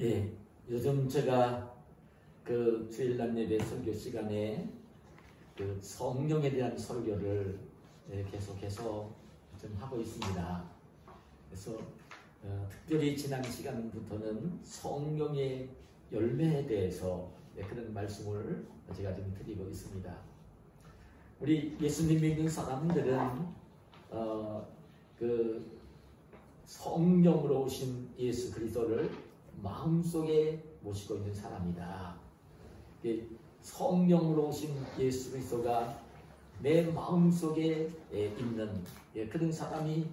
예, 요즘 제가 그 주일날 예배 설교 시간에 그 성령에 대한 설교를 계속해서 좀 하고 있습니다. 그래서 특별히 지난 시간부터는 성령의 열매에 대해서 그런 말씀을 제가 좀 드리고 있습니다. 우리 예수님 믿는 사람들은 그 성령으로 오신 예수 그리스도를 마음속에 모시고 있는 사람이다. 성령으로 오신 예수 그리스도가 내 마음속에 있는 그런 사람이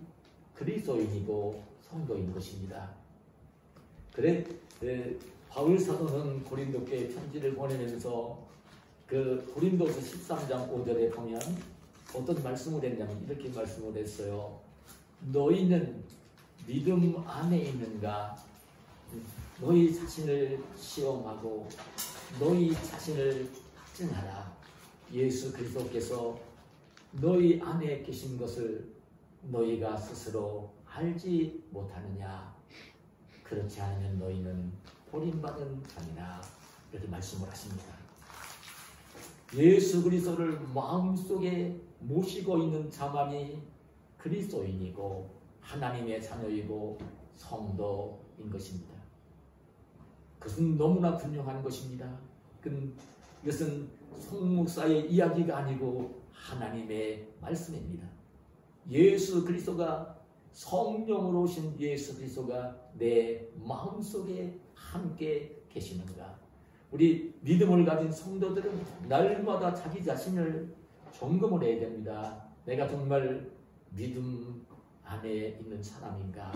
그리스도인이고 성도인 것입니다. 그래 바울 사도는 고린도교회 편지를 보내면서 그 고린도서 13장 5절에 보면 어떤 말씀을 했냐면 이렇게 말씀을 했어요. 너희는 믿음 안에 있는가? 너희 자신을 시험하고 너희 자신을 확증하라. 예수 그리스도께서 너희 안에 계신 것을 너희가 스스로 알지 못하느냐? 그렇지 않으면 너희는 버림받은 자니라. 이렇게 말씀을 하십니다. 예수 그리스도를 마음속에 모시고 있는 자만이 그리스도인이고 하나님의 자녀이고 성도인 것입니다. 그것은 너무나 분명한 것입니다. 이것은 송목사의 이야기가 아니고 하나님의 말씀입니다. 예수 그리스도가 성령으로 오신 예수 그리스도가 내 마음속에 함께 계시는가? 우리 믿음을 가진 성도들은 날마다 자기 자신을 점검을 해야 됩니다. 내가 정말 믿음 안에 있는 사람인가?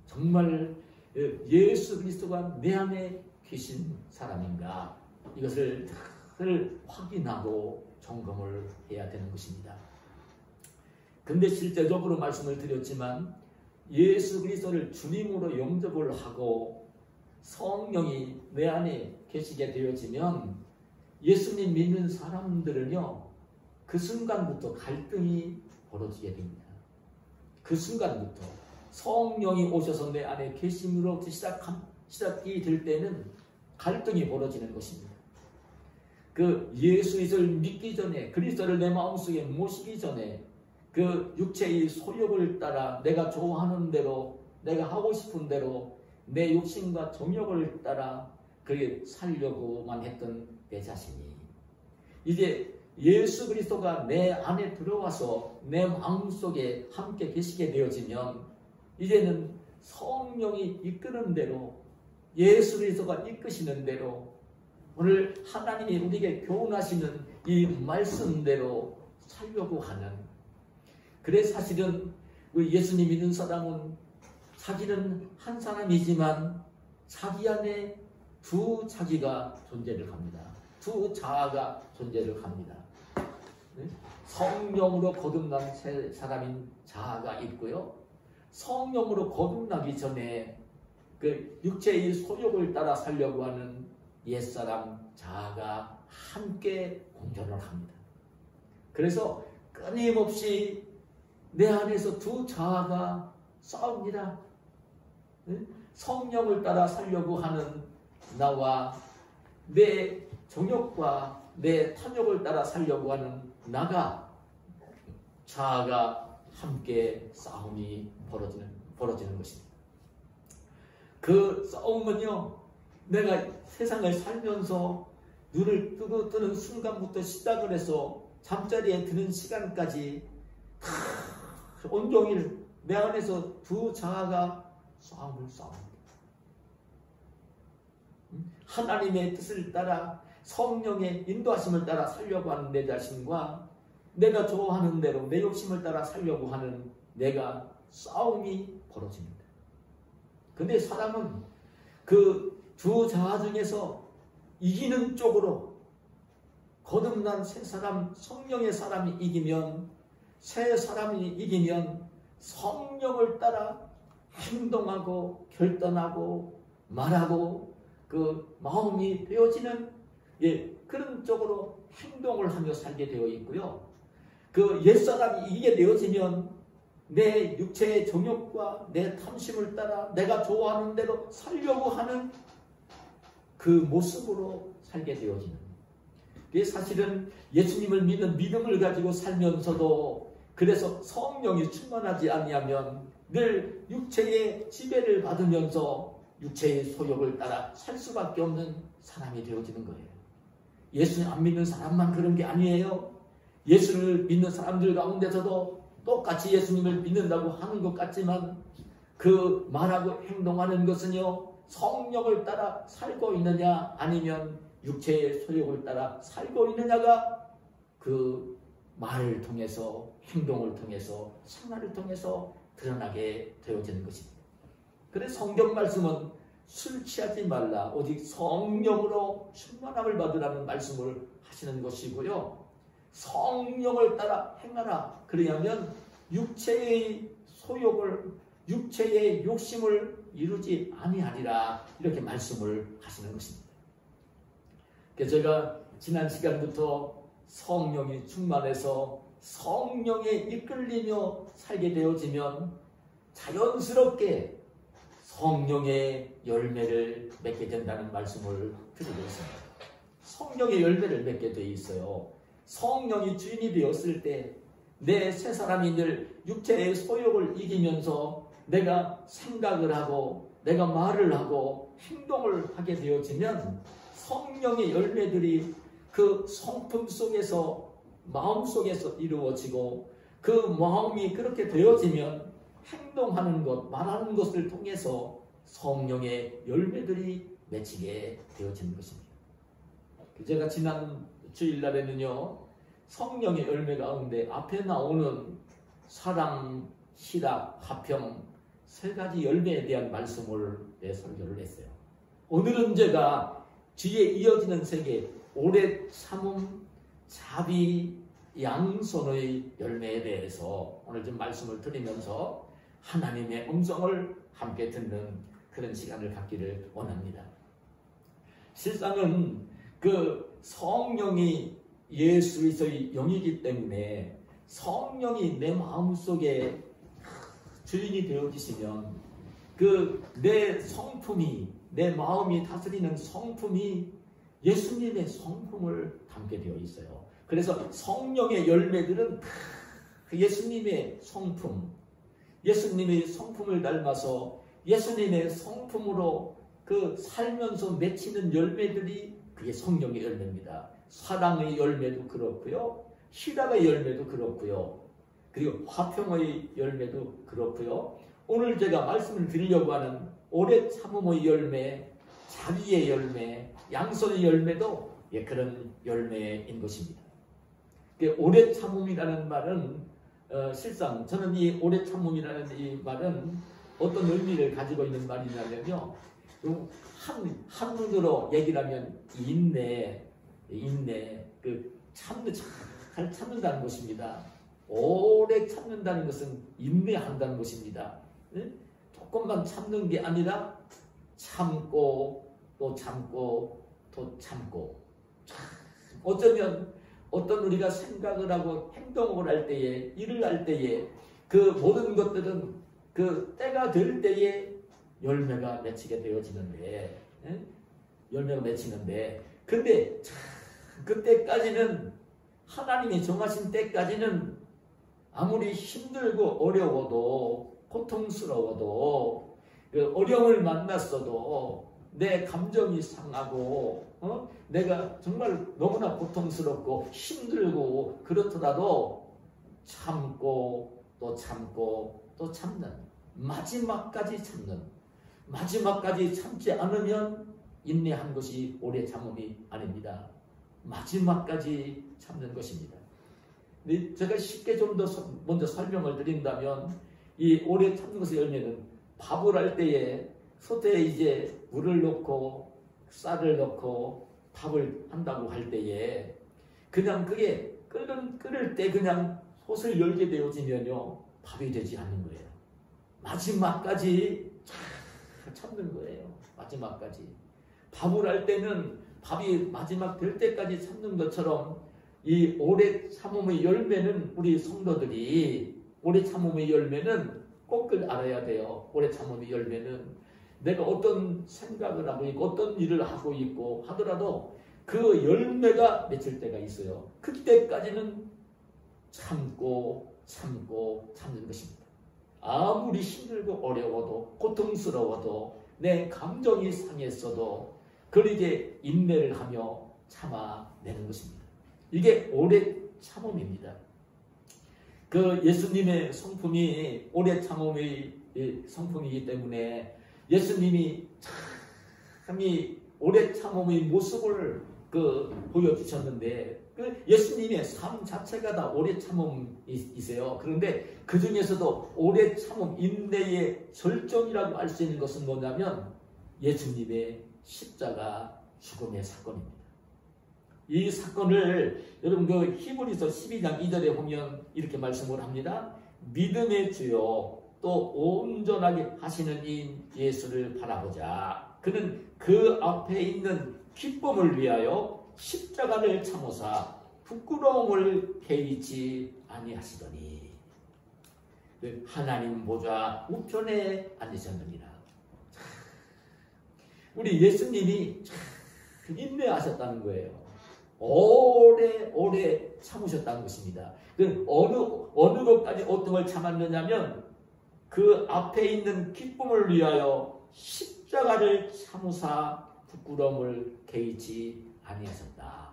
정말 예수 그리스도가 내 안에 계신 사람인가? 이것을 늘 확인하고 점검을 해야 되는 것입니다. 근데 실제적으로 말씀을 드렸지만 예수 그리스도를 주님으로 영접을 하고 성령이 내 안에 계시게 되어지면 예수님 믿는 사람들은요, 그 순간부터 갈등이 벌어지게 됩니다. 그 순간부터 성령이 오셔서 내 안에 계심으로부터 시작이 될 때는 갈등이 벌어지는 것입니다. 그 예수 그리스도를 믿기 전에, 그리스도를 내 마음속에 모시기 전에 그 육체의 소욕을 따라 내가 좋아하는 대로, 내가 하고 싶은 대로 내 욕심과 정욕을 따라 그렇게 살려고만 했던 내 자신이 이제 예수 그리스도가 내 안에 들어와서 내 마음속에 함께 계시게 되어지면 이제는 성령이 이끄는 대로, 예수 그리스도가 이끄시는 대로, 오늘 하나님이 우리에게 교훈하시는 이 말씀대로 살려고 하는, 그래 사실은 예수님 믿는 사람은 자기는 한 사람이지만 자기 안에 두 자기가 존재를 합니다. 두 자아가 존재를 합니다. 성령으로 거듭난 사람인 자아가 있고요. 성령으로 거듭나기 전에 그 육체의 소욕을 따라 살려고 하는 옛사람 자아가 함께 공존을 합니다. 그래서 끊임없이 내 안에서 두 자아가 싸웁니다. 성령을 따라 살려고 하는 나와 내 정욕과 내 탐욕을 따라 살려고 하는 나가, 자아가 함께 싸움이 벌어지는 것입니다. 그 싸움은요, 내가 세상을 살면서 눈을 뜨는 순간부터 시작을 해서 잠자리에 드는 시간까지 온종일 내 안에서 두 자아가 싸움을 싸웁니다. 하나님의 뜻을 따라 성령의 인도하심을 따라 살려고 하는 내 자신과 내가 좋아하는 대로 내 욕심을 따라 살려고 하는 내가 싸움이 벌어집니다. 근데 사람은 그 두 자아 중에서 이기는 쪽으로 거듭난 새 사람, 성령의 사람이 이기면, 새 사람이 이기면 성령을 따라 행동하고 결단하고 말하고 그 마음이 되어지는 그런 쪽으로 행동을 하며 살게 되어 있고요. 그 옛사람이 이기게 되어지면 내 육체의 정욕과 내 탐심을 따라 내가 좋아하는 대로 살려고 하는 그 모습으로 살게 되어지는, 그게 사실은 예수님을 믿는 믿음을 가지고 살면서도, 그래서 성령이 충만하지 아니하면 늘 육체의 지배를 받으면서 육체의 소욕을 따라 살 수밖에 없는 사람이 되어지는 거예요. 예수님 안 믿는 사람만 그런 게 아니에요. 예수를 믿는 사람들 가운데서도 똑같이 예수님을 믿는다고 하는 것 같지만 그 말하고 행동하는 것은요, 성령을 따라 살고 있느냐 아니면 육체의 소욕을 따라 살고 있느냐가 그 말을 통해서, 행동을 통해서, 생활을 통해서 드러나게 되어지는 것입니다. 그래서 성경 말씀은 술 취하지 말라, 오직 성령으로 충만함을 받으라는 말씀을 하시는 것이고요. 성령을 따라 행하라. 그러려면 육체의 소욕을, 육체의 욕심을 이루지 아니하리라, 이렇게 말씀을 하시는 것입니다. 그래서 제가 지난 시간부터 성령이 충만해서 성령에 이끌리며 살게 되어지면 자연스럽게 성령의 열매를 맺게 된다는 말씀을 드리고 있습니다. 성령의 열매를 맺게 되어 있어요. 성령이 주인이 되었을 때 내 새 사람이 늘 육체의 소욕을 이기면서 내가 생각을 하고 내가 말을 하고 행동을 하게 되어지면 성령의 열매들이 그 성품 속에서, 마음 속에서 이루어지고, 그 마음이 그렇게 되어지면 행동하는 것, 말하는 것을 통해서 성령의 열매들이 맺히게 되어지는 것입니다. 제가 지난 주일날에는요, 성령의 열매 가운데 앞에 나오는 사랑, 희락, 화평 세 가지 열매에 대한 말씀을 설교를 했어요. 오늘은 제가 뒤에 이어지는 세 개, 오래 참음, 자비, 양손의 열매에 대해서 오늘 좀 말씀을 드리면서 하나님의 음성을 함께 듣는 그런 시간을 갖기를 원합니다. 실상은 그 성령이 예수 그리스도의 영이기 때문에 성령이 내 마음속에 주인이 되어지시면 그 내 성품이, 내 마음이 다스리는 성품이 예수님의 성품을 담게 되어 있어요. 그래서 성령의 열매들은 예수님의 성품, 예수님의 성품을 닮아서 예수님의 성품으로 그 살면서 맺히는 열매들이 그게 성령의 열매입니다. 사랑의 열매도 그렇고요, 희락의 열매도 그렇고요, 그리고 화평의 열매도 그렇고요. 오늘 제가 말씀을 드리려고 하는 오래 참음의 열매, 자비의 열매, 양손의 열매도 그런 열매인 것입니다. 오래 참음이라는 말은 실상 저는 이 오래 참음이라는 이 말은 어떤 의미를 가지고 있는 말이냐면요, 한문으로 얘기를 하면 인내, 그 잘 참는다는 것입니다. 오래 참는다는 것은 인내한다는 것입니다. 조금만 참는 게 아니라 참고 또 참고 또 참고. 어쩌면 어떤 우리가 생각을 하고 행동을 할 때에, 일을 할 때에 그 모든 것들은 그 때가 될 때에 열매가 맺히게 되어지는데, 근데 그때까지는, 하나님이 정하신 때까지는 아무리 힘들고 어려워도, 고통스러워도, 그 어려움을 만났어도, 내 감정이 상하고, 내가 정말 너무나 고통스럽고 힘들고 그렇더라도 참고 또 참고 또 참는, 마지막까지 참는, 마지막까지 참지 않으면 인내한 것이 오래 참음이 아닙니다. 마지막까지 참는 것입니다. 근데 제가 쉽게 좀 더 먼저 설명을 드린다면, 이 오래 참는 것의 열매는 밥을 할 때에 솥에 이제 물을 넣고 쌀을 넣고 밥을 한다고 할 때에 그냥 그게 끓을 때 그냥 솥을 열게 되어지면요, 밥이 되지 않는 거예요. 마지막까지 참는 거예요. 마지막까지. 밥을 할 때는 밥이 마지막 될 때까지 참는 것처럼 이 오래 참음의 열매는 우리 성도들이 오래 참음의 열매는 꼭 그걸 알아야 돼요. 오래 참음의 열매는 내가 어떤 생각을 하고 있고 어떤 일을 하고 있고 하더라도 그 열매가 맺힐 때가 있어요. 그때까지는 참고 참는 것입니다. 아무리 힘들고 어려워도 고통스러워도 내 감정이 상했어도 그걸 이제 인내를 하며 참아내는 것입니다. 이게 오래 참음입니다. 그 예수님의 성품이 오래 참음의 성품이기 때문에 예수님이 참이 오래 참음의 모습을 보여주셨는데 그 예수님의 삶 자체가 다 오래 참음이세요. 그런데 그 중에서도 오래 참음 인내의 절정이라고 할 수 있는 것은 뭐냐면 예수님의 십자가 죽음의 사건입니다. 이 사건을 여러분 그 히브리서 12장 2절에 보면 이렇게 말씀을 합니다. 믿음의 주요 또 온전하게 하시는 이 예수를 바라보자. 그는 그 앞에 있는 기쁨을 위하여 십자가를 참으사 부끄러움을 개의치 아니하시더니 하나님 보좌 우편에 앉으셨느니라. 우리 예수님이 인내하셨다는 거예요. 오래 참으셨다는 것입니다. 어느 것까지 어떤 걸 참았느냐면 그 앞에 있는 기쁨을 위하여 십자가를 참으사 부끄러움을 개의치 아니하셨다.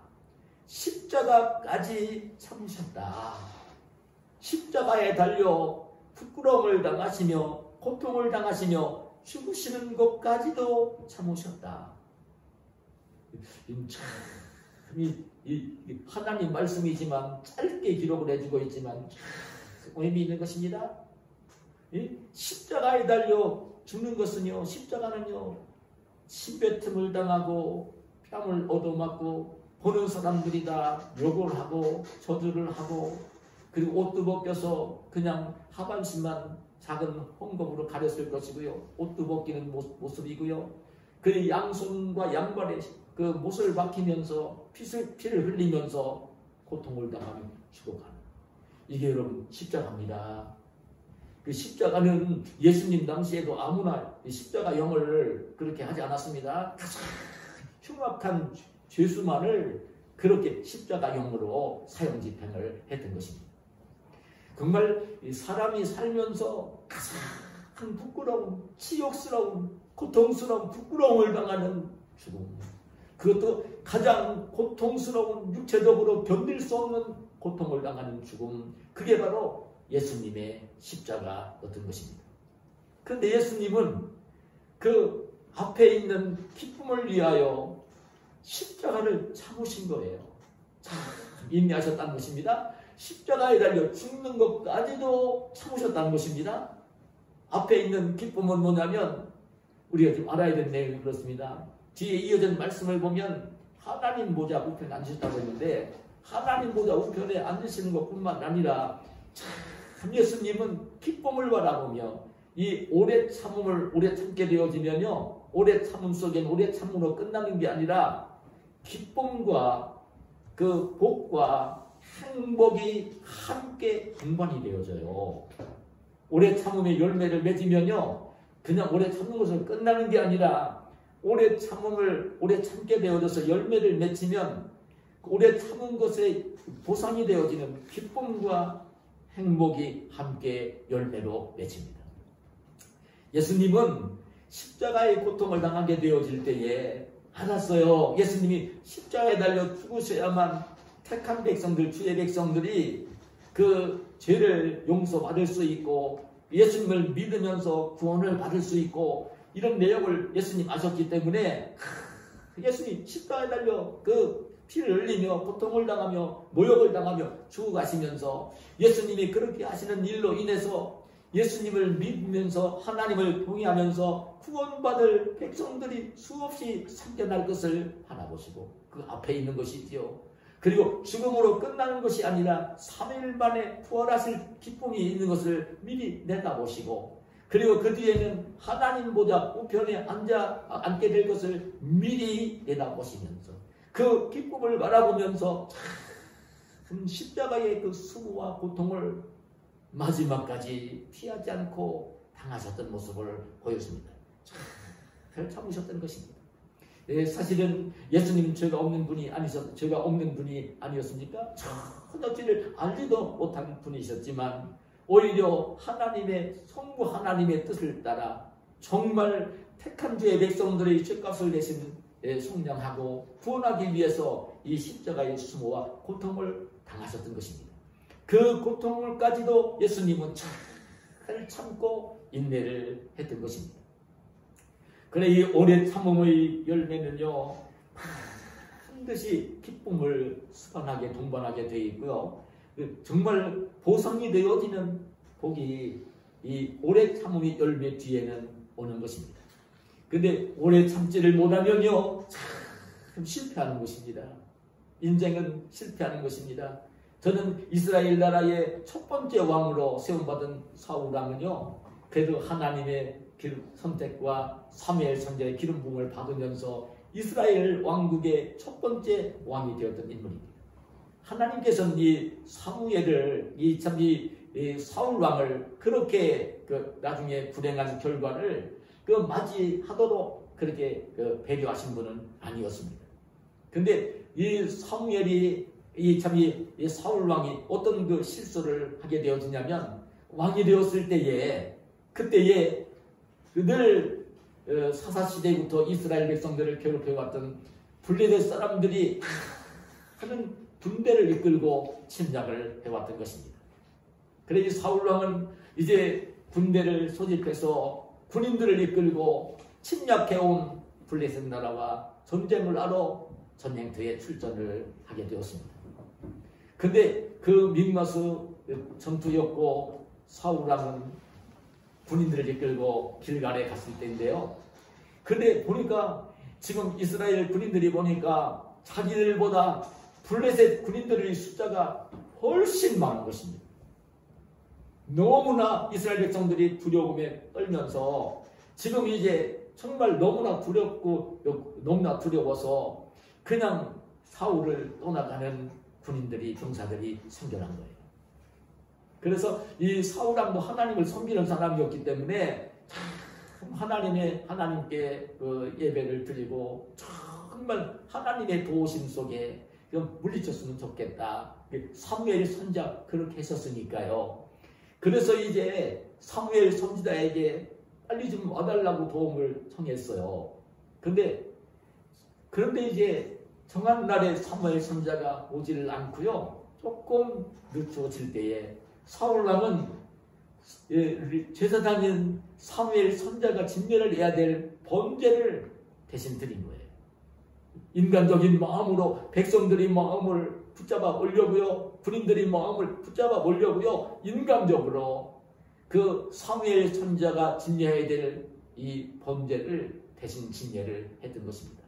십자가까지 참으셨다. 십자가에 달려 부끄러움을 당하시며 고통을 당하시며 죽으시는 것까지도 참으셨다. 이 하나님 말씀이지만 짧게 기록을 해주고 있지만 의미 있는 것입니다. 십자가에 달려 죽는 것은요, 십자가는요, 침뱉음을 당하고 뺨을 얻어맞고 보는 사람들이 다 욕을 하고 저주를 하고 그리고 옷도 벗겨서 그냥 하반신만 작은 헝겊으로 가렸을 것이고요. 옷도 벗기는 모습이고요. 그 양손과 양발에 그 못을 박히면서 피를 흘리면서 고통을 당하며 죽어가는 이게 여러분 십자가입니다. 그 십자가는 예수님 당시에도 아무나 십자가형을 그렇게 하지 않았습니다. 가장 흉악한 죄수만을 그렇게 십자가형으로 사형 집행을 했던 것입니다. 정말 사람이 살면서 가장 부끄러운, 치욕스러운, 고통스러운 부끄러움을 당하는 죽음. 그것도 가장 고통스러운 육체적으로 견딜 수 없는 고통을 당하는 죽음. 그게 바로 예수님의 십자가였던 것입니다. 그런데 예수님은 그 앞에 있는 기쁨을 위하여 십자가를 참으신 거예요. 참 인내하셨다는 것입니다. 십자가에 달려 죽는 것까지도 참으셨다는 것입니다. 앞에 있는 기쁨은 뭐냐면 우리가 좀 알아야 되는 내용이 그렇습니다. 뒤에 이어진 말씀을 보면 하나님 보좌 우편에 앉으셨다고 했는데 하나님 보좌 우편에 앉으시는 것뿐만 아니라 참 예수님은 기쁨을 바라보며 이 오래 참음을 오래 참게 되어지면요, 오래 참음 속엔 오래 참음으로 끝나는 게 아니라 기쁨과 그 복과 행복이 함께 동반이 되어져요. 오래 참음의 열매를 맺으면요, 그냥 오래 참는 것으로 끝나는 게 아니라 오래 참음을 오래 참게 되어져서 열매를 맺히면 오래 참은 것의 보상이 되어지는 기쁨과 행복이 함께 열매로 맺힙니다. 예수님은 십자가의 고통을 당하게 되어질 때에 알았어요. 예수님이 십자가에 달려 죽으셔야만 택한 백성들, 주의 백성들이 그 죄를 용서받을 수 있고 예수님을 믿으면서 구원을 받을 수 있고 이런 내용을 예수님 아셨기 때문에 예수님 십자가에 달려 그 피를 흘리며 고통을 당하며 모욕을 당하며 죽어가시면서 예수님이 그렇게 하시는 일로 인해서 예수님을 믿으면서 하나님을 동의하면서 구원받을 백성들이 수없이 생겨날 것을 바라보시고 그 앞에 있는 것이지요. 그리고 죽음으로 끝나는 것이 아니라 3일 만에 부활하실 기쁨이 있는 것을 미리 내다보시고 그리고 그 뒤에는 하나님 보좌 우편에 앉게 될 것을 미리 내다보시면서 그 기쁨을 바라보면서 십자가의 그 수고와 고통을 마지막까지 피하지 않고 당하셨던 모습을 보였습니다. 잘 참으셨던 것입니다. 네, 사실은 예수님은 죄가 없는 분이 아니었습니까? 전혀 죄를 알지도 못한 분이셨지만 오히려 하나님의 성부 하나님의 뜻을 따라 정말 택한 주의 백성들의 죄값을 대신 속량하고 구원하기 위해서 이 십자가의 수모와 고통을 당하셨던 것입니다. 그 고통을까지도 예수님은 잘 참고 인내를 했던 것입니다. 그래 이 오래 참음의 열매는요 반드시 기쁨을 수반하게 동반하게 되어 있고요. 정말 보상이 되어지는 복이 이 오래 참음의 열매 뒤에는 오는 것입니다. 근데 오래 참지를 못하면요 참 실패하는 것입니다. 인생은 실패하는 것입니다. 저는 이스라엘 나라의 첫 번째 왕으로 세움받은 사울 왕은요 그래도 하나님의 선택과 사무엘 선지자의 기름 부음을 받으면서 이스라엘 왕국의 첫 번째 왕이 되었던 인물입니다. 하나님께서는 이 사무엘을 이 사울 왕을 그렇게 나중에 불행한 결과를 맞이하도록 그렇게 배려하신 분은 아니었습니다. 근데 이 사무엘이 이 사울 왕이 어떤 실수를 하게 되어지냐면 왕이 되었을 때에 그때에 늘 사사시대부터 이스라엘 백성들을 괴롭혀왔던 블레셋 사람들이 하는 군대를 이끌고 침략을 해왔던 것입니다. 그래서 이 사울왕은 이제 군대를 소집해서 군인들을 이끌고 침략해온 블레셋 나라와 전쟁을 하러 전쟁터에 출전을 하게 되었습니다. 근데 그 민마수 전투였고 사울왕은 군인들을 이끌고 길갈에 갔을 때인데요. 근데 보니까 지금 이스라엘 군인들이 보니까 자기들보다 블레셋 군인들의 숫자가 훨씬 많은 것입니다. 너무나 이스라엘 백성들이 두려움에 떨면서 지금 이제 정말 너무나 두려워서 그냥 사울을 떠나가는 군인들이 병사들이 생겨난 거예요. 그래서 이 사울왕도 하나님을 섬기는 사람이었기 때문에 하나님께 예배를 드리고 정말 하나님의 도우심 속에 물리쳤으면 좋겠다. 사무엘 선지자 그렇게 했었으니까요. 그래서 이제 사무엘 선지자에게 빨리 좀 와달라고 도움을 청했어요. 그런데 이제 정한 날에 사무엘 선지자가 오지를 않고요. 조금 늦춰질 때에 사울왕은 제사장인 사무엘 선지자가 진멸을 해야 될 번제를 대신 드린 거예요. 인간적인 마음으로 백성들이 마음을 붙잡아 보려고요. 군인들이 마음을 붙잡아 보려고요. 인간적으로 그 사무엘 선지자가 진멸해야 될 이 번제를 대신 진멸을 했던 것입니다.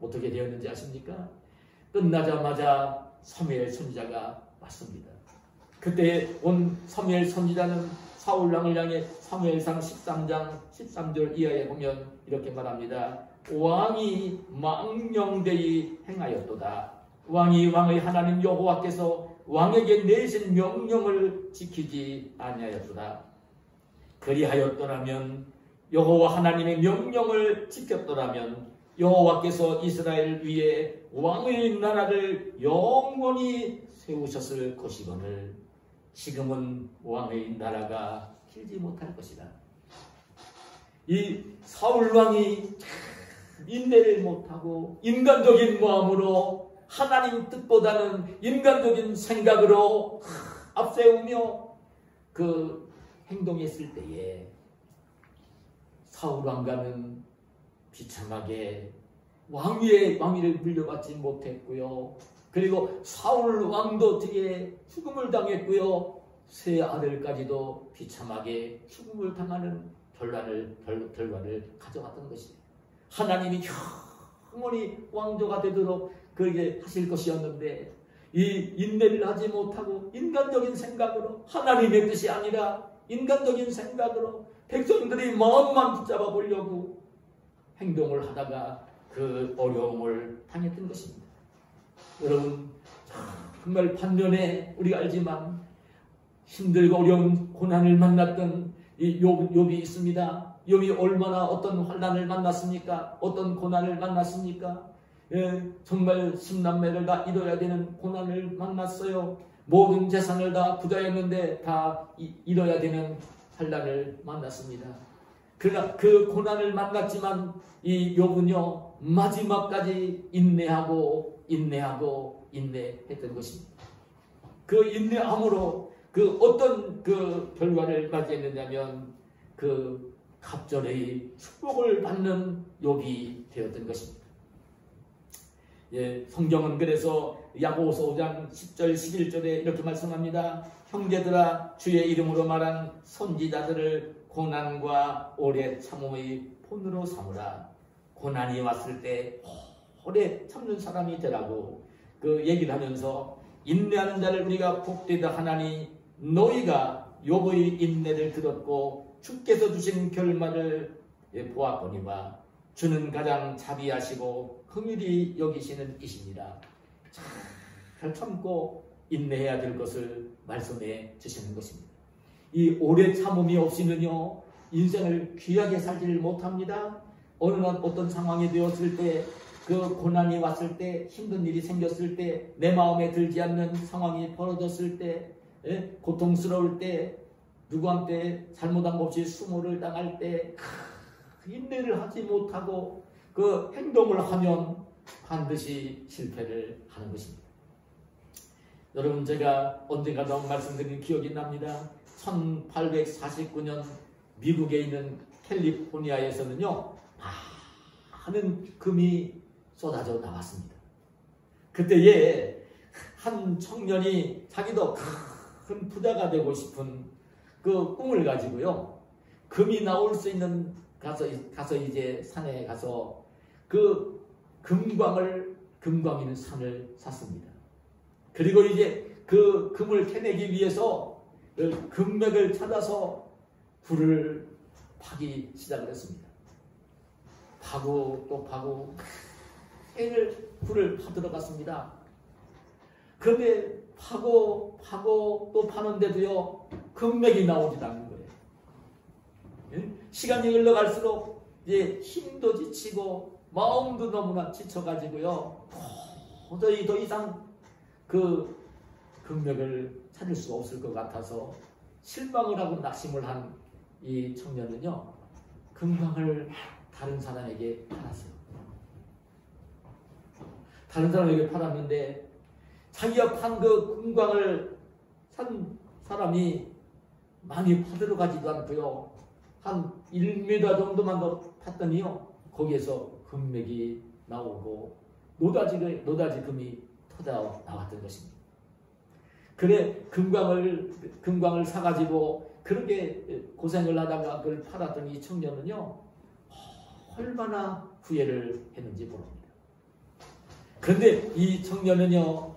어떻게 되었는지 아십니까? 끝나자마자 사무엘 선지자가 왔습니다. 그때 온 사무엘 선지자는 사울왕을 향해 사무엘상 13장 13절 이하에 보면 이렇게 말합니다. 왕이 망령되이 행하였도다. 왕이 왕의 하나님 여호와께서 왕에게 내신 명령을 지키지 아니하였도다. 그리하였더라면 여호와 하나님의 명령을 지켰더라면 여호와께서 이스라엘 위에 왕의 나라를 영원히 세우셨을 것이거늘 지금은 왕의 나라가 길지 못할 것이다. 이 사울왕이 인내를 못하고 인간적인 마음으로 하나님 뜻보다는 인간적인 생각으로 앞세우며 행동했을 때에 사울왕과는 비참하게 왕위를 물려받지 못했고요. 그리고 사울왕도 뒤에 죽음을 당했고요. 세 아들까지도 비참하게 죽음을 당하는 결과를 가져왔던 것이에요. 하나님이 영원히 왕조가 되도록 그에게 하실 것이었는데 이 인내를 하지 못하고 인간적인 생각으로 하나님의 뜻이 아니라 인간적인 생각으로 백성들이 마음만 붙잡아 보려고 행동을 하다가 그 어려움을 당했던 것입니다. 여러분 정말 반면에 우리가 알지만 힘들고 어려운 고난을 만났던 이 욥이 있습니다. 욥이 얼마나 어떤 환난을 만났습니까? 어떤 고난을 만났습니까? 정말 10남매를 다 잃어야 되는 고난을 만났어요. 모든 재산을 다 부자였는데 다 잃어야 되는 환난을 만났습니다. 그러나 그 고난을 만났지만 이 욥은요 마지막까지 인내했던 것입니다. 그 인내함으로 그 어떤 그 결과를 맞이했느냐면 그 갑절의 축복을 받는 욥이 되었던 것입니다. 성경은 그래서 야고보서 5장 10절 11절에 이렇게 말씀합니다. 형제들아 주의 이름으로 말한 선지자들을 고난과 오래 참음의 본으로 삼으라. 고난이 왔을 때 오래 참는 사람이 되라고 그 얘기를 하면서 인내하는 자를 우리가 복되다 하나니 너희가 욥의 인내를 들었고 주께서 주신 결말을 보았거니와 주는 가장 자비하시고 긍휼히 여기시는 이십니다. 잘 참고 인내해야 될 것을 말씀해 주시는 것입니다. 이 오래 참음이 없이는요 인생을 귀하게 살지를 못합니다. 어느 어떤 상황이 되었을 때 그 고난이 왔을 때 힘든 일이 생겼을 때 내 마음에 들지 않는 상황이 벌어졌을 때 고통스러울 때 누구한테 잘못한 것 없이 수모를 당할 때 인내를 하지 못하고 그 행동을 하면 반드시 실패를 하는 것입니다. 여러분 제가 언젠가 너무 말씀드린 기억이 납니다. 1849년 미국에 있는 캘리포니아에서는요 많은 금이 쏟아져 나왔습니다. 그때에 한 청년이 자기도 큰 부자가 되고 싶은 그 꿈을 가지고요 금이 나올 수 있는 가서 이제 산에 가서 그 금광 있는 산을 샀습니다. 그리고 이제 그 금을 캐내기 위해서 그 금맥을 찾아서 불을 파기 시작을 했습니다. 파고 또 파고 불을 파들어 갔습니다. 그런데 파고 또 파는데도요 금맥이 나오지 않는 거예요. 시간이 흘러갈수록 이제 힘도 지치고 마음도 너무나 지쳐가지고요 도저히 더 이상 그 금맥을 찾을 수가 없을 것 같아서 실망을 하고 낙심을 한 이 청년은요 금광을 다른 사람에게 팔았어요. 다른 사람에게 팔았는데 자기가 판 그 금광을 산 사람이 많이 파들어 가지도 않고요 한 1m 정도만 더 팠더니요 거기에서 금맥이 나오고 노다지 금이 터져 나왔던 것입니다. 그래 금광을 사가지고 그렇게 고생을 하다가 그걸 팔았던 이 청년은요 얼마나 후회를 했는지 모릅니다. 그런데 이 청년은요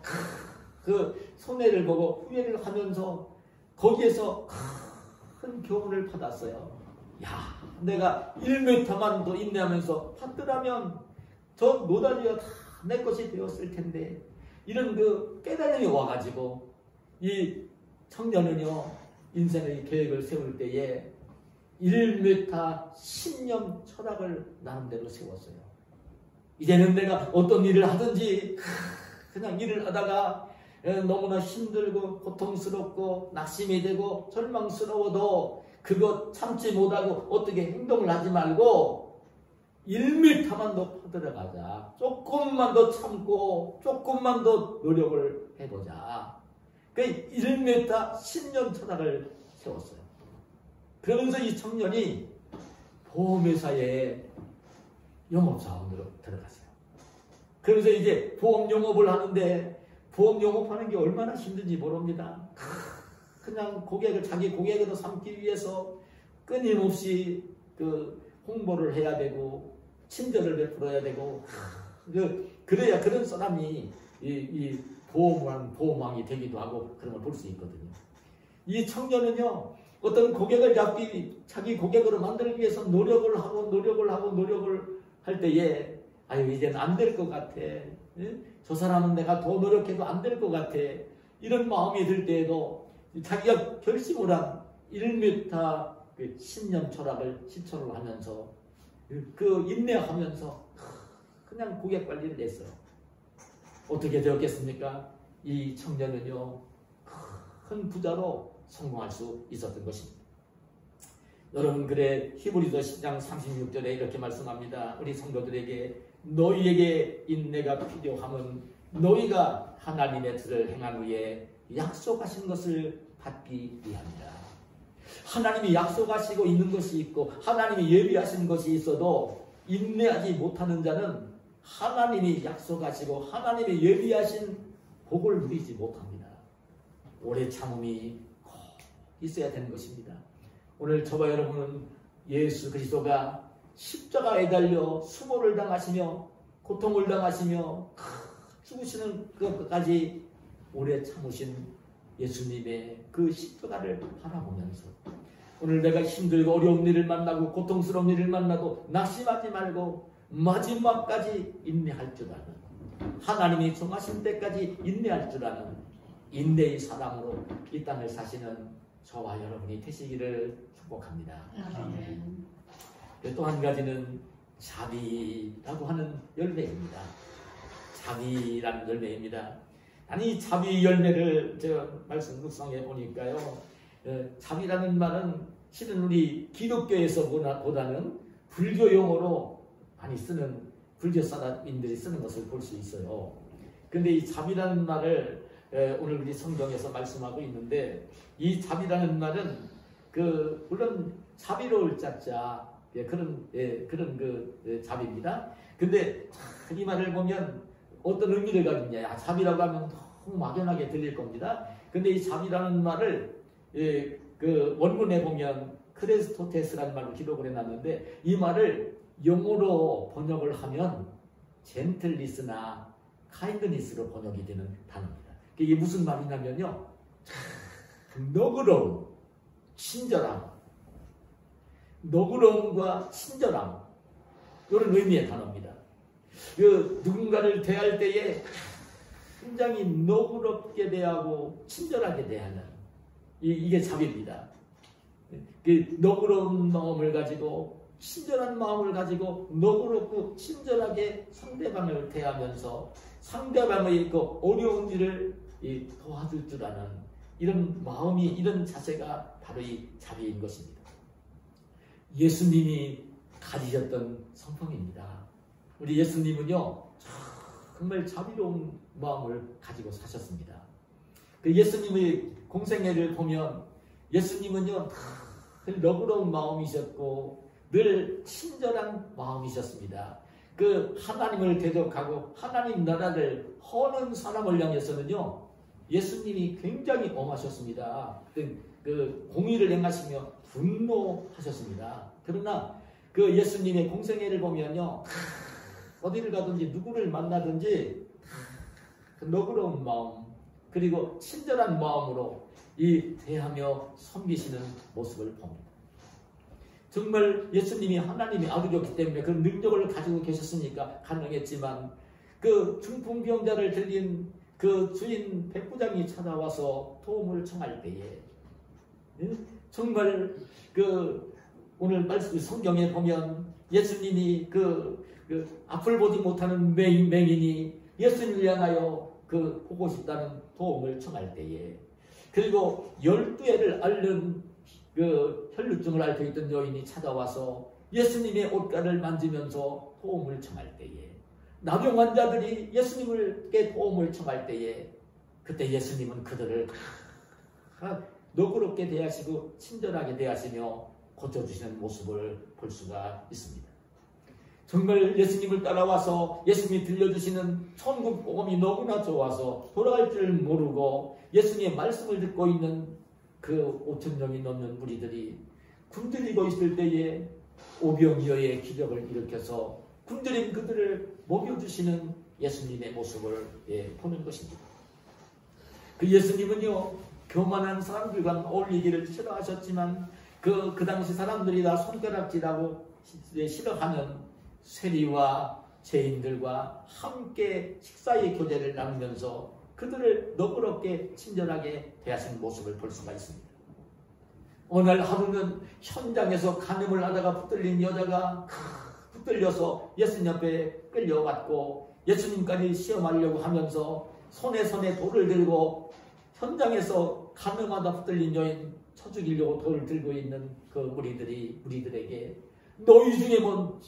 그 손해를 보고 후회를 하면서 거기에서 큰 교훈을 받았어요. 야, 내가 1m만 더 인내하면서 팠더라면 저 노다지가 다 내 것이 되었을 텐데 이런 그 깨달음이 와가지고 이 청년은요 인생의 계획을 세울 때에 1m 10년 철학을 나름대로 세웠어요. 이제는 내가 어떤 일을 하든지 그냥 일을 하다가 너무나 힘들고 고통스럽고 낙심이 되고 절망스러워도 그것 참지 못하고 어떻게 행동을 하지 말고 1m만 더 퍼들어가자. 조금만 더 참고 조금만 더 노력을 해보자. 그 1m 10년 철학을 세웠어요. 그러면서 이 청년이 보험회사에 영업사원으로 들어갔어요. 그래서 이제 보험 영업을 하는데 보험 영업하는 게 얼마나 힘든지 모릅니다. 그냥 자기 고객으로 삼기 위해서 끊임없이 그 홍보를 해야 되고 친절을 베풀어야 되고 그래야 그런 사람이 이 보험왕이 되기도 하고 그런 걸 볼 수 있거든요. 이 청년은요 어떤 고객을 자기 고객으로 만들기 위해서 노력을 할 때에 이제는 안 될 것 같아. 저 사람은 내가 더 노력해도 안 될 것 같아. 이런 마음이 들 때에도 자기가 결심을 한 1m 그 신념 철학을 실천을 하면서 그 인내하면서 그냥 고객 관리를 했어요. 어떻게 되었겠습니까? 이 청년은요, 큰 부자로 성공할 수 있었던 것입니다. 여러분, 그래 히브리서 10장 36절에 이렇게 말씀합니다. 우리 성도들에게 너희에게 인내가 필요함은 너희가 하나님의 뜻을 행한 후에 약속하신 것을 받기 위함이다. 하나님이 약속하시고 있는 것이 있고 하나님이 예비하신 것이 있어도 인내하지 못하는 자는 하나님이 약속하시고 하나님이 예비하신 복을 누리지 못합니다. 오래 참음이 꼭 있어야 되는 것입니다. 오늘 저와 여러분은 예수 그리스도가 십자가에 달려 수모를 당하시며 고통을 당하시며 죽으시는 것까지 오래 참으신 예수님의 그 십자가를 바라보면서 오늘 내가 힘들고 어려운 일을 만나고 고통스러운 일을 만나도 낙심하지 말고 마지막까지 인내할 줄 아는, 하나님이 정하신 때까지 인내할 줄 아는 인내의 사람으로 이 땅을 사시는 저와 여러분이 되시기를 축복합니다. 또 한 가지는 자비라고 하는 열매입니다. 자비라는 열매입니다. 아니, 자비 열매를 제가 말씀 묵상해 보니까요, 자비라는 말은 실은 우리 기독교에서 보다는 불교 용어로 많이 쓰는, 불교 사람인들이 쓰는 것을 볼 수 있어요. 근데 이 자비라는 말을 오늘 우리 성경에서 말씀하고 있는데, 이 자비라는 말은 물론 자비로울 자자, 그런 자비입니다. 근데 이 말을 보면 어떤 의미를 가지냐, 자비라고 하면 너무 막연하게 들릴 겁니다. 근데 이 자비라는 말을 그 원문에 보면 크레스토테스라는 말로 기록을 해놨는데, 이 말을 영어로 번역을 하면 젠틀리스나 카인드니스로 번역이 되는 단어입니다. 이게 무슨 말이냐면요, 너그러움, 친절함, 너그러움과 친절함, 이런 의미의 단어입니다. 누군가를 대할 때에 굉장히 너그럽게 대하고 친절하게 대하는 이게 자비입니다. 너그러운 마음을 가지고 친절한 마음을 가지고 너그럽고 친절하게 상대방을 대하면서 상대방의 그 어려운 일을 도와줄 줄 아는 이런 마음이, 이런 자세가 바로 이 자비인 것입니다. 예수님이 가지셨던 성품입니다. 우리 예수님은요, 정말 자비로운 마음을 가지고 사셨습니다. 그 예수님의 공생애를 보면 예수님은요, 늘 너그러운 마음이셨고 늘 친절한 마음이셨습니다. 그 하나님을 대적하고 하나님 나라를 허는 사람을 향해서는요, 예수님이 굉장히 엄하셨습니다. 그 공의를 행하시며 분노하셨습니다. 그러나 그 예수님의 공생애를 보면요, 어디를 가든지 누구를 만나든지 그 너그러운 마음 그리고 친절한 마음으로 대하며 섬기시는 모습을 봅니다. 정말 예수님이 하나님의 아들이었기 때문에 그런 능력을 가지고 계셨으니까 가능했지만, 그 중풍병자를 들린 그 주인 백부장이 찾아와서 도움을 청할 때에 정말 오늘 말씀 성경에 보면 예수님이 앞을 보지 못하는 맹인이 예수님을 향하여 보고 싶다는 도움을 청할 때에, 그리고 12해를 앓는 혈루증을 앓고 있던 여인이 찾아와서 예수님의 옷가를 만지면서 도움을 청할 때에, 나병 환자들이 예수님께 도움을 청할 때에, 그때 예수님은 그들을 너그럽게 대하시고 친절하게 대하시며 고쳐주시는 모습을 볼 수가 있습니다. 정말 예수님을 따라와서 예수님이 들려주시는 천국 복음이 너무나 좋아서 돌아갈 줄 모르고 예수님의 말씀을 듣고 있는 그 5,000명이 넘는 무리들이 굶주리고 있을 때에 오병이어의 기적을 일으켜서 굶주린 그들을 먹여주시는 예수님의 모습을 보는 것입니다. 그 예수님은요, 교만한 사람들과 어울리기를 싫어하셨지만 그 당시 사람들이 다 손가락질하고 싫어하는 세리와 죄인들과 함께 식사의 교제를 나누면서 그들을 너그럽게 친절하게 대하시는 모습을 볼 수가 있습니다. 오늘 하루는 현장에서 간음을 하다가 붙들린 여자가 붙들려서 예수님 앞에 끌려왔고 예수님까지 시험하려고 하면서 손에 돌을 들고 현장에서 간음하다 붙들린 여인 쳐 죽이려고 돌을 들고 있는 그 우리들에게 너희 중에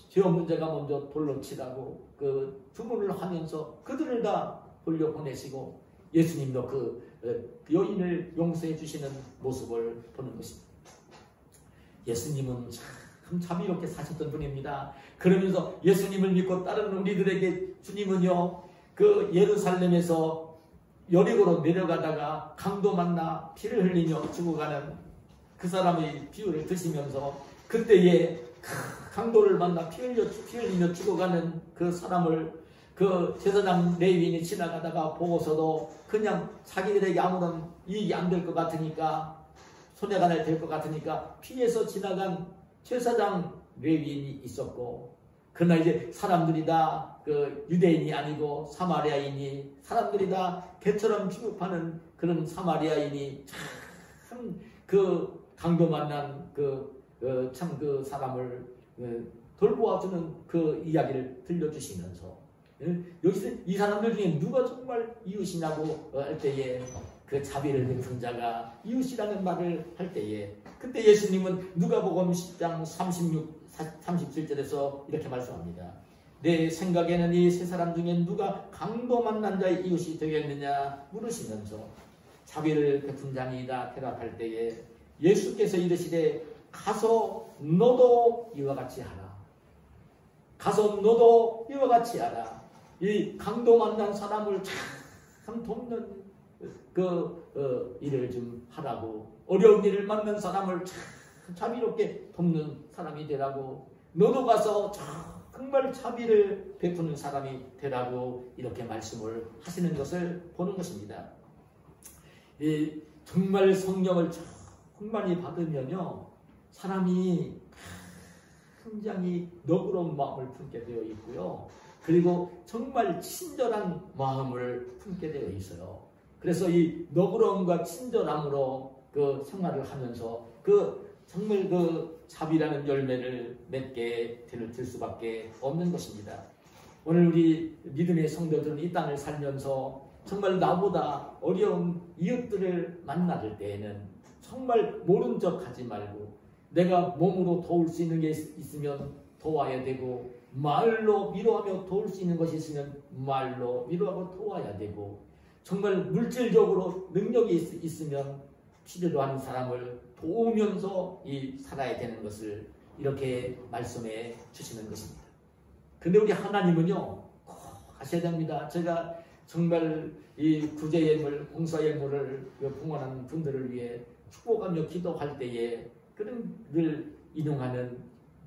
죄 없는 자가 먼저 돌로 치라고 그 주문을 하면서 그들을 다 돌려보내시고 예수님도 그 여인을 용서해 주시는 모습을 보는 것입니다. 예수님은 참 자비롭게 사셨던 분입니다. 그러면서 예수님을 믿고 따르는 우리들에게 주님은요, 그 예루살렘에서 여리고로 내려가다가 강도 만나 피를 흘리며 죽어가는 그 사람의 비유를 드시면서 그때에 강도를 만나 피 흘리며 죽어가는 그 사람을 그 제사장 레위인이 지나가다가 보고서도 그냥 자기들에게 아무런 이익이 안 될 것 같으니까 손해가 될 것 같으니까 피해서 지나간 제사장 레위인이 있었고, 그러나 이제 사람들이 다 그 유대인이 아니고 사마리아인이, 사람들이 다 개처럼 취급하는 그런 사마리아인이 참 그 강도 만난 그 사람을 돌보아주는 그 이야기를 들려주시면서 여기서 이 사람들 중에 누가 정말 이웃이냐고 할 때에 그 자비를 베푼 자가 이웃이라는 말을 할 때에 그때 예수님은 누가복음 10장 37절에서 이렇게 말씀합니다. 내 생각에는 이 세 사람 중에 누가 강도 만난 자의 이웃이 되겠느냐 물으시면서 자비를 베푼 자니이다 대답할 때에 예수께서 이르시되 가서 너도 이와 같이 하라. 가서 너도 이와 같이 하라. 이 강도 만난 사람을 참 돕는 일을 좀 하라고, 어려운 일을 만난 사람을 참 자비롭게 돕는 사람이 되라고, 너도 가서 정말 자비를 베푸는 사람이 되라고 이렇게 말씀을 하시는 것을 보는 것입니다. 정말 성령을 참 많이 받으면요, 사람이 굉장히 너그러운 마음을 품게 되어 있고요. 그리고 정말 친절한 마음을 품게 되어 있어요. 그래서 이 너그러움과 친절함으로 그 생활을 하면서 정말 자비라는 열매를 맺게 될 수밖에 없는 것입니다. 오늘 우리 믿음의 성도들은 이 땅을 살면서 정말 나보다 어려운 이웃들을 만날 때에는 정말 모른 척 하지 말고 내가 몸으로 도울 수 있는 게 있으면 도와야 되고, 말로 위로하며 도울 수 있는 것이 있으면 말로 위로하고 도와야 되고, 정말 물질적으로 능력이 있으면 필요로 하는 사람을 도우면서 살아야 되는 것을 이렇게 말씀해 주시는 것입니다. 근데 우리 하나님은요, 꼭 하셔야 됩니다. 제가 정말 이 구제 예물, 봉사 예물을 봉헌하는 분들을 위해 축복하며 기도할 때에 그런 늘 인용하는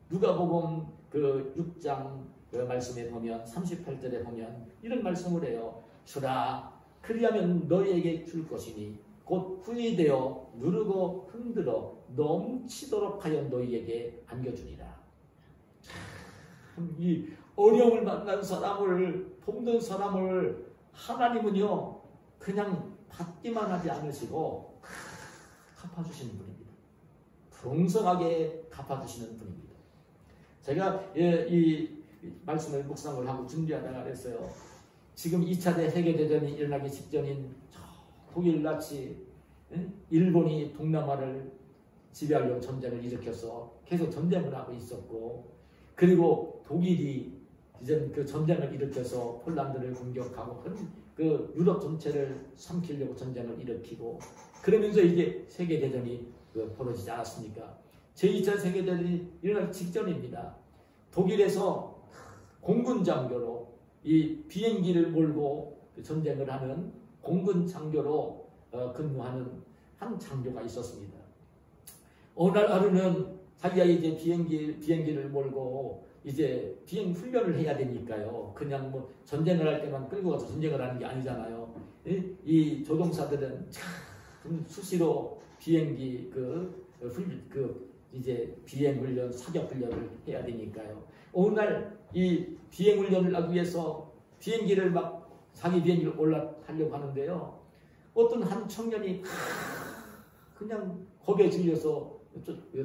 누가복음 6장 말씀에 보면 38절에 보면 이런 말씀을 해요. 주라 그리하면 너희에게 줄 것이니 곧 후이되어 누르고 흔들어 넘치도록 하여 너희에게 안겨주리라. 참 이 어려움을 만난 사람을 돕는 사람을 하나님은요 그냥 받기만 하지 않으시고 갚아주시는 분입니다. 풍성하게 갚아주시는 분입니다. 제가 이 말씀을 묵상을 하고 준비하다가 그랬어요. 지금 2차 세계대전이 일어나기 직전인 독일 나치, 일본이 동남아를 지배하려고 전쟁을 일으켜서 계속 전쟁을 하고 있었고, 그리고 독일이 이제 그 전쟁을 일으켜서 폴란드를 공격하고 그 유럽 전체를 삼키려고 전쟁을 일으키고, 그러면서 이게 세계대전이 벌어지지 않았습니까? 제2차 세계대전이 일어나기 직전입니다. 독일에서 공군 장교로 이 비행기를 몰고 전쟁을 하는 공군 장교로 근무하는 한 장교가 있었습니다. 어느 날 하루는 자기가 이제 비행기를 몰고 이제 비행 훈련을 해야 되니까요. 그냥 전쟁을 할 때만 끌고 가서 전쟁을 하는 게 아니잖아요. 이 조종사들은 참 수시로 비행기 이제 비행 훈련, 사격 훈련을 해야 되니까요. 어느 날 이 비행 훈련을 하기 위해서 비행기를 막 자기 비행기를 올라타려고 하는데요. 어떤 한 청년이 그냥 겁에 질려서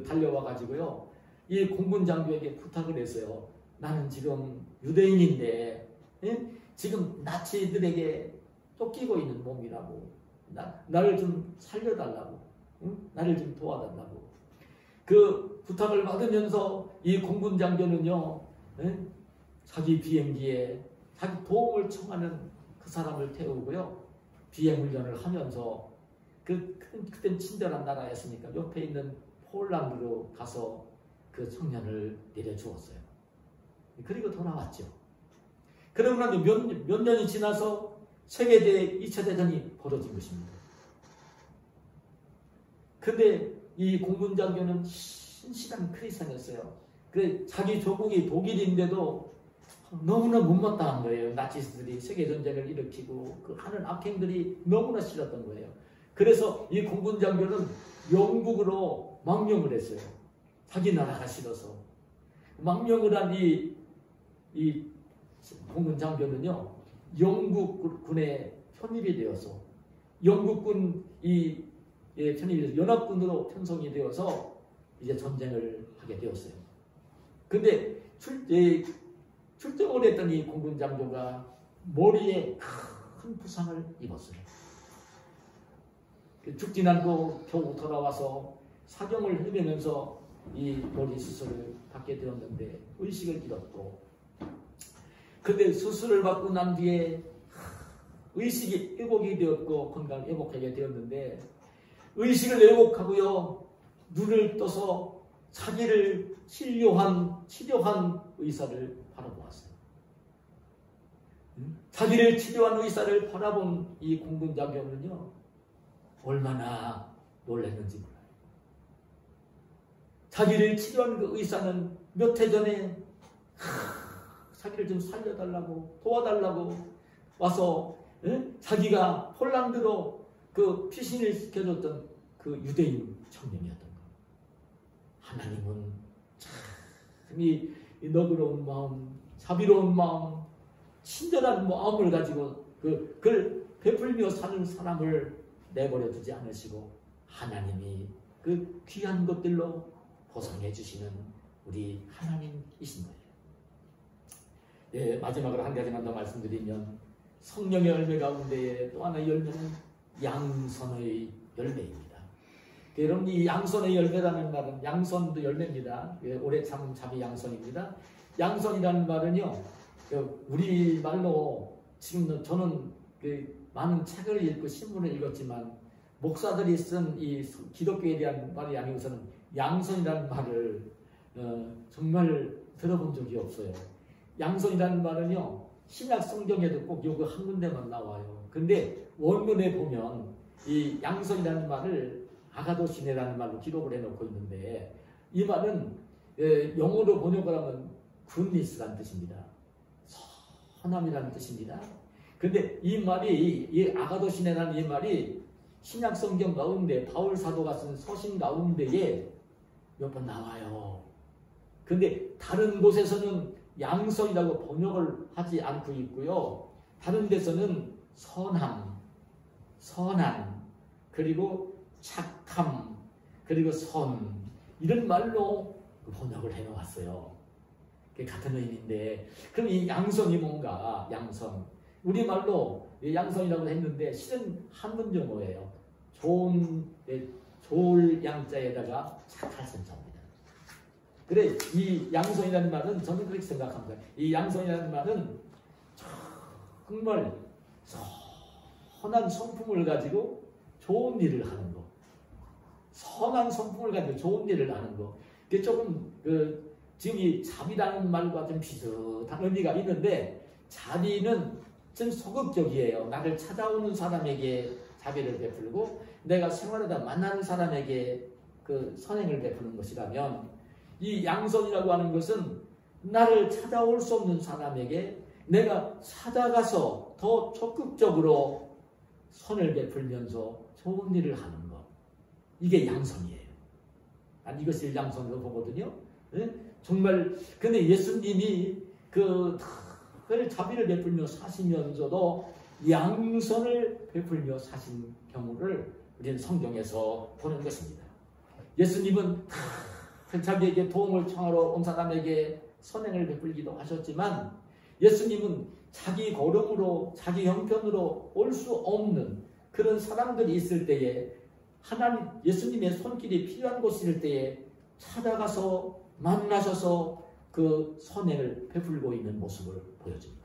달려와 가지고요. 이 공군 장교에게 부탁을 했어요. 나는 지금 유대인인데 지금 나치들에게 쫓기고 있는 몸이라고 나를 좀 살려달라고 나를 좀 도와달라고. 그 부탁을 받으면서 이 공군 장교는요. 자기 비행기에 자기 도움을 청하는 그 사람을 태우고요. 비행훈련을 하면서 그땐 친절한 나라였으니까 옆에 있는 폴란드로 가서 그 청년을 내려주었어요. 그리고 돌아왔죠. 그러고 나면 몇 년이 지나서 세계대 2차 대전이 벌어진 것입니다. 근데 이 공군 장교는 신실한 크리스천이었어요. 그래 자기 조국이 독일인데도 너무나 못마땅한 거예요. 나치스트들이 세계전쟁을 일으키고 그 하는 악행들이 너무나 싫었던 거예요. 그래서 이 공군 장교는 영국으로 망명을 했어요. 자기 나라가 싫어서. 망명을 한 이 공군 장교는요. 영국군에 편입이 되어서 영국군 편입이 돼서 연합군으로 편성이 되어서 이제 전쟁을 하게 되었어요. 근데 출정을 했던 이 공군 장교가 머리에 큰 부상을 입었어요. 죽진 않고 겨우 돌아와서 사경을 헤매면서 이 머리 수술을 받게 되었는데 의식을 잃었고, 근데 수술을 받고 난 뒤에 의식이 회복이 되었고 건강을 회복하게 되었는데 의식을 회복하고요 눈을 떠서 자기를 치료한 의사를 바라보았어요. 자기를 치료한 의사를 바라본 이 공군 장교는요 얼마나 놀랐는지 몰라요. 자기를 치료한 그 의사는 몇 해 전에 자기를 좀 살려달라고 도와달라고 와서 자기가 폴란드로 그 피신을 시켜줬던 그 유대인 청년이었던 거. 하나님은 참 이 너그러운 마음, 자비로운 마음, 친절한 마음을 가지고 그걸 베풀며 사는 사람을 내버려 두지 않으시고 하나님이 그 귀한 것들로 보상해 주시는 우리 하나님이신 거예요. 네, 마지막으로 한 가지만 더 말씀드리면 성령의 열매 가운데 또 하나의 열매는 양선의 열매입니다. 여러분 이 양선의 열매라는 말은 양선도 열매입니다. 올해 참은 잠이 양선입니다. 양선이라는 말은요 우리 말로 지금 저는 많은 책을 읽고 신문을 읽었지만 목사들이 쓴 이 기독교에 대한 말이 아니고서는 양선이라는 말을 정말 들어본 적이 없어요. 양선이라는 말은요 신약 성경에도 꼭 요거 한 군데만 나와요. 근데 원문에 보면 이 양선이라는 말을 아가도시네라는 말로 기록을 해놓고 있는데 이 말은 영어로 번역을 하면 goodness라는 뜻입니다. 선함이라는 뜻입니다. 근데 이 말이 이 아가도시네라는 이 말이 신약 성경 가운데 바울 사도가 쓴 서신 가운데에 몇 번 나와요. 근데 다른 곳에서는 양선이라고 번역을 하지 않고 있고요. 다른 데서는 선함, 선한, 그리고 착함, 그리고 선 이런 말로 번역을 해놓았어요. 같은 의미인데 그럼 이 양선이 뭔가? 양선 우리말로 양선이라고 했는데 실은 한문 용어예요. 좋을 양자에다가 착할 선자입니다. 그래 이 양선이라는 말은 저는 그렇게 생각합니다. 이 양선이라는 말은 정말 선한 성품을 가지고 좋은 일을 하는 거. 선한 성품을 가지고 좋은 일을 하는 거. 그게 조금 지금 이 자비라는 말과 좀 비슷한 의미가 있는데 자비는 좀 소극적이에요. 나를 찾아오는 사람에게 자비를 베풀고 내가 생활하다 만나는 사람에게 그 선행을 베푸는 것이라면 이 양선이라고 하는 것은 나를 찾아올 수 없는 사람에게 내가 찾아가서 더 적극적으로 선을 베풀면서 좋은 일을 하는 것. 이게 양선이에요. 난 이것을 양선으로 보거든요. 정말 근데 예수님이 그 자비를 베풀며 사시면서도 양선을 베풀며 사신 경우를 우리는 성경에서 보는 것입니다. 예수님은 자기에게 도움을 청하러 온 사람에게 선행을 베풀기도 하셨지만 예수님은 자기 걸음으로 자기 형편으로 올 수 없는 그런 사람들이 있을 때에 하나님 예수님의 손길이 필요한 곳일 때에 찾아가서 만나셔서 그 선행을 베풀고 있는 모습을 보여줍니다.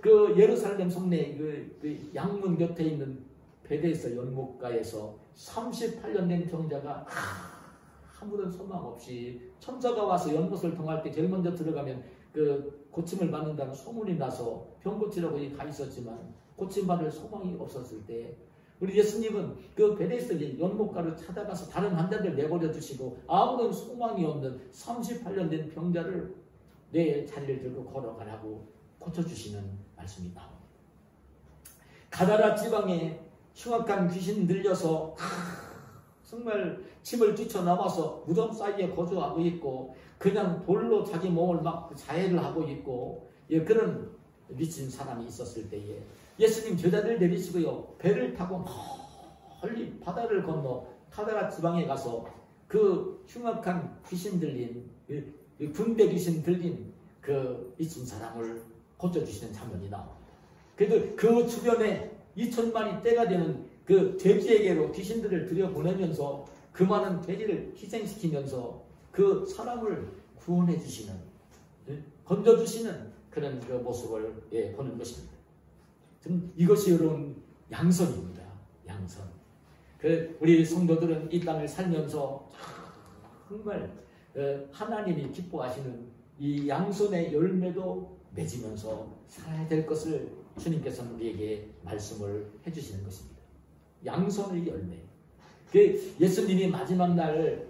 그 예루살렘 성내 그 양문 곁에 있는 베데스다 연못가에서 38년 된 병자가 아무런 소망 없이 천사가 와서 연못을 통할 때 제일 먼저 들어가면 그 고침을 받는다는 소문이 나서 병 고치라고 가 있었지만 고침받을 소망이 없었을 때 우리 예수님은 그 베데스다 연못가를 찾아가서 다른 환자들 내버려 두시고 아무런 소망이 없는 38년 된 병자를 내 자리를 들고 걸어가라고 고쳐주시는 말씀이 나옵니다. 가다라 지방에 흉악한 귀신 들려서 정말 집을 뛰쳐나와서 무덤 사이에 거주하고 있고 그냥 돌로 자기 몸을 막 자해를 하고 있고 그런 미친 사람이 있었을 때에 예수님 제자들 내리시고요 배를 타고 멀리 바다를 건너 가다라 지방에 가서 그 흉악한 귀신 들린 군대 귀신 들린 그 미친 사람을 고쳐주시는 장면이 나옵니다. 그래도 그 주변에 2천만이 떼가 되는 그 돼지에게로 귀신들을 들여보내면서 그 많은 돼지를 희생시키면서 그 사람을 구원해 주시는 건져주시는 그런 그 모습을 보는 것입니다. 이것이 여러분 양선입니다. 양선. 우리 성도들은 이 땅을 살면서 정말 하나님이 기뻐하시는 이 양선의 열매도 맺으면서 살아야 될 것을 주님께서는 우리에게 말씀을 해주시는 것입니다. 양선의 열매. 예수님이 마지막 날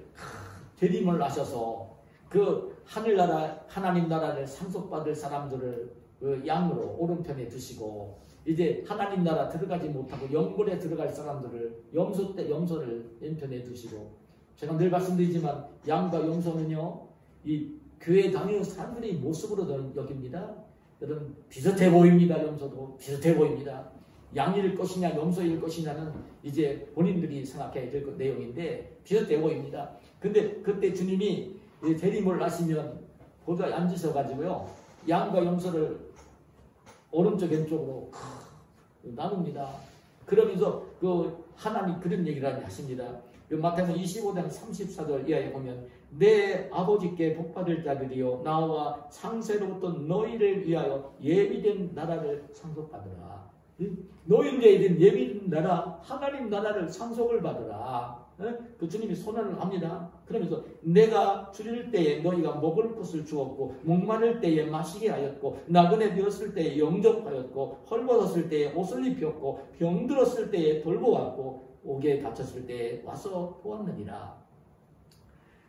재림을 하셔서 그 하늘나라 하나님 나라를 상속받을 사람들을 그 양으로 오른편에 두시고 이제 하나님 나라 들어가지 못하고 영벌에 들어갈 사람들을 염소를 왼편에 두시고 제가 늘 말씀드리지만 양과 염소는요 이 교회 다니는 사람들의 모습으로 여깁니다. 여러분 비슷해 보입니다. 염소도 비슷해 보입니다. 양일 것이냐 염소일 것이냐는 이제 본인들이 생각해야 될 내용인데 비슷해 보입니다. 근데 그때 주님이 재림을 하시면 보좌에 앉으셔가지고요 양과 염소를 오른쪽 왼쪽으로 나눕니다. 그러면서 그 하나님 그런 얘기를 하십니다. 마태복음 25장 34절 이하에 보면 내 아버지께 복받을 자들이여 나와 창세로부터 너희를 위하여 예비된 나라를 상속받으라. 너희를 위해 예비된 나라 하나님 나라를 상속을 받으라. 그 주님이 선언을 합니다. 그러면서 내가 줄일 때에 너희가 먹을 것을 주었고 목마를 때에 마시게 하였고 나그네 되었을 때에 영접하였고 헐벗었을 때에 옷을 입혔고 병들었을 때에 돌보았고 옥에 갇혔을 때에 와서 보았느니라.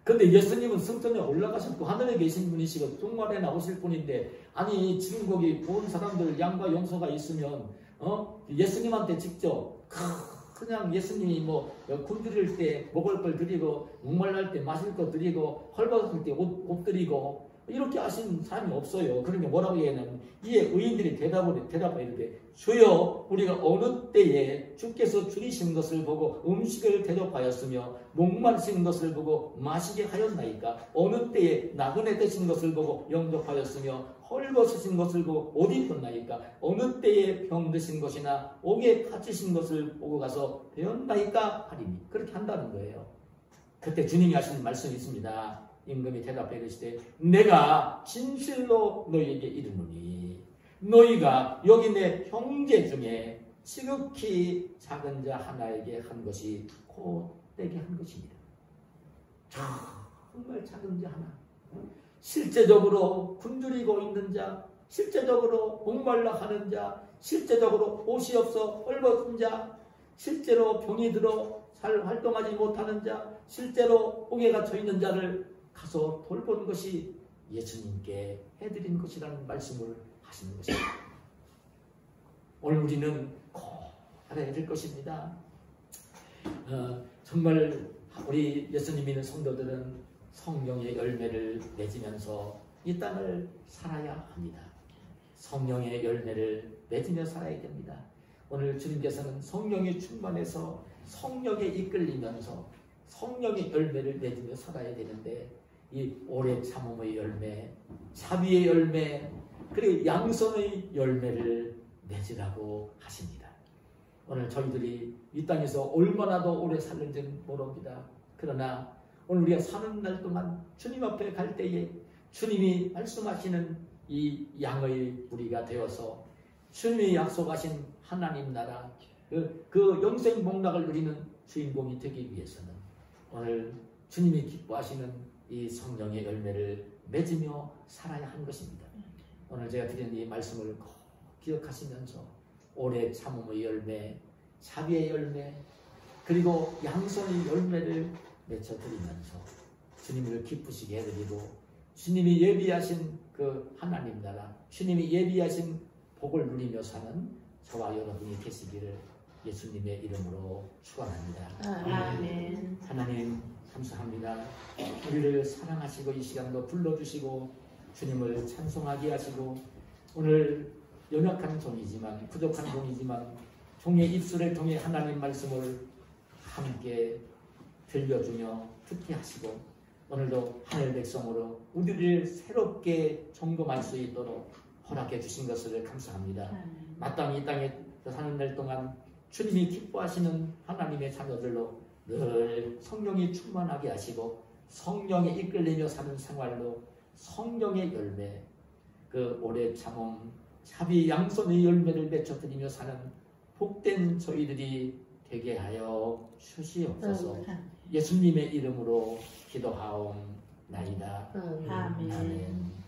그런데 예수님은 성전에 올라가셨고 하늘에 계신 분이시고 종말에 나오실 분인데 아니 지금 거기 본 사람들 양과 염소가 있으면 예수님한테 직접 그냥 예수님이 뭐 굶주릴 때 먹을 걸 드리고 목말랄 때 마실 거 드리고 헐벗을 때 옷 드리고 이렇게 하신 사람이 없어요. 그러니까 뭐라고 얘기하냐면 이에 의인들이 대답하여 이르되 주여 우리가 어느 때에 주께서 줄이신 것을 보고 음식을 대접하였으며 목마르신 것을 보고 마시게 하였나이까 어느 때에 나그네 되신 것을 보고 영접하였으며 헐벗으신 것을 보고 옷 입었나이까 어느 때에 병드신 것이나 옥에 갇히신 것을 보고 가서 배웠나이까 하리니 그렇게 한다는 거예요. 그때 주님이 하시는 말씀이 있습니다. 임금이 대답해 이르시되 내가 진실로 너희에게 이르노니 너희가 여기 내 형제 중에 지극히 작은 자 하나에게 한 것이 곧 내게 한 것입니다. 정말 작은 자 하나, 실제적으로 굶주리고 있는 자, 실제적으로 목말라 하는 자, 실제적으로 옷이 없어 헐벗은 자, 실제로 병이 들어 잘 활동하지 못하는 자, 실제로 옥에 갇혀 있는 자를 가서 돌보는 것이 예수님께 해드린 것이라는 말씀을 하시는 것입니다. 오늘 우리는 꼭 알아야 될 것입니다. 정말 우리 예수님 믿는 성도들은 성령의 열매를 맺으면서 이 땅을 살아야 합니다. 성령의 열매를 맺으며 살아야 됩니다. 오늘 주님께서는 성령이 충만해서 성령에 이끌리면서 성령의 열매를 맺으며 살아야 되는데 이 오래 참음의 열매, 자비의 열매, 그리고 양선의 열매를 맺으라고 하십니다. 오늘 저희들이 이 땅에서 얼마나 더 오래 살는지는 모릅니다. 그러나 오늘 우리가 사는 날 동안 주님 앞에 갈 때에 주님이 말씀하시는 이 양의 우리가 되어서 주님이 약속하신 하나님 나라 그 영생 복락을 누리는 주인공이 되기 위해서는 오늘 주님이 기뻐하시는 이 성령의 열매를 맺으며 살아야 하는 것입니다. 오늘 제가 드린 이 말씀을 꼭 기억하시면서 오래 참음의 열매, 자비의 열매, 그리고 양선의 열매를 맺어드리면서 주님을 기쁘시게 해드리고 주님이 예비하신 그 하나님 나라, 주님이 예비하신 복을 누리며 사는 저와 여러분이 되시기를 예수님의 이름으로 축원합니다. 아멘. 하나님 감사합니다. 우리를 사랑하시고 이 시간도 불러주시고 주님을 찬송하게 하시고 오늘 연약한 종이지만 부족한 종이지만 종의 입술을 통해 하나님 말씀을 함께 들려주며 듣게 하시고 오늘도 하늘 백성으로 우리를 새롭게 점검할 수 있도록 허락해 주신 것을 감사합니다. 마땅히 이 땅에 사는 날 동안 주님이 기뻐하시는 하나님의 자녀들로 늘 성령이 충만하게 하시고 성령에 이끌리며 사는 생활로 성령의 열매, 그 오래 참음, 자비 양선의 열매를 맺어드리며 사는 복된 저희들이 되게 하여 주시옵소서. 예수님의 이름으로 기도하옵나이다. 아멘. 아멘.